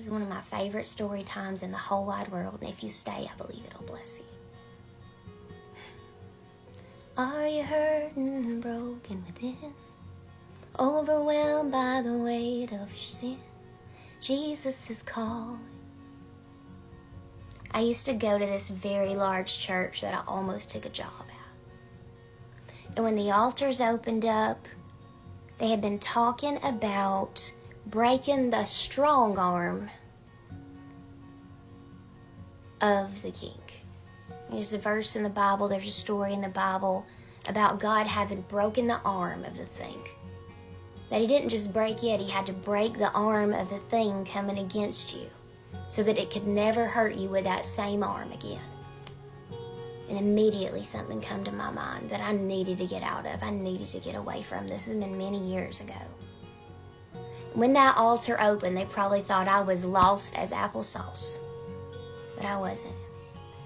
is one of my favorite story times in the whole wide world, and if you stay, I believe it'll bless you. Are you hurting and broken within? Overwhelmed by the weight of your sin? Jesus is calling. I used to go to this very large church that I almost took a job at. And when the altars opened up, they had been talking about breaking the strong arm of the king. There's a verse in the Bible, there's a story in the Bible about God having broken the arm of the thing. That he didn't just break it, he had to break the arm of the thing coming against you so that it could never hurt you with that same arm again. And immediately something come to my mind that I needed to get out of. I needed to get away from. This has been many years ago. When that altar opened, they probably thought I was lost as applesauce. But I wasn't.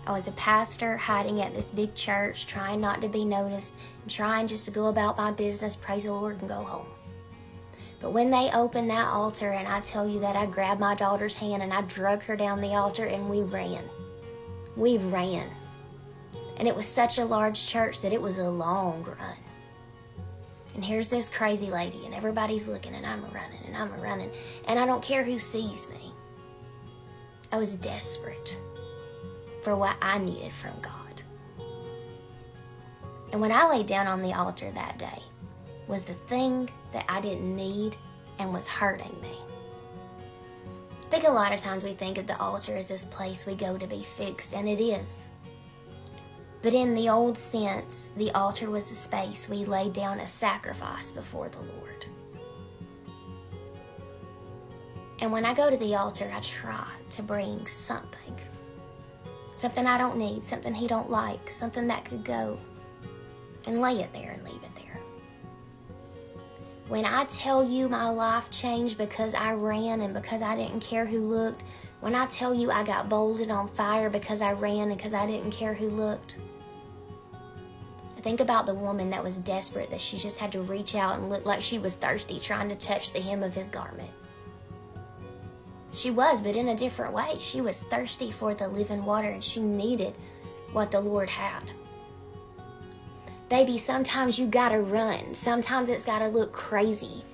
I was a pastor hiding at this big church, trying not to be noticed, and trying just to go about my business, praise the Lord, and go home. But when they opened that altar, and I tell you that I grabbed my daughter's hand and I drug her down the altar and we ran. We ran. And it was such a large church that it was a long run. And here's this crazy lady, and everybody's looking, and I'm running, and I'm running. And I don't care who sees me. I was desperate for what I needed from God. And when I laid down on the altar that day was the thing that I didn't need and was hurting me. I think a lot of times we think of the altar as this place we go to be fixed, and it is. But in the old sense, the altar was a space we laid down a sacrifice before the Lord. And when I go to the altar, I try to bring something I don't need, something he don't like, something that could go, and lay it there and leave it there. When I tell you my life changed because I ran and because I didn't care who looked, when I tell you I got bolded on fire because I ran and because I didn't care who looked, I think about the woman that was desperate, that she just had to reach out and look like she was thirsty, trying to touch the hem of his garment. She was, but in a different way. She was thirsty for the living water, and she needed what the Lord had. Baby, sometimes you gotta run. Sometimes it's gotta look crazy.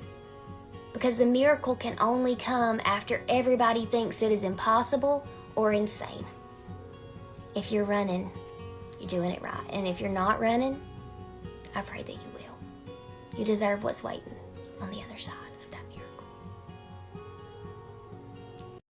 Because the miracle can only come after everybody thinks it is impossible or insane. If you're running, you're doing it right. And if you're not running, I pray that you will. You deserve what's waiting on the other side.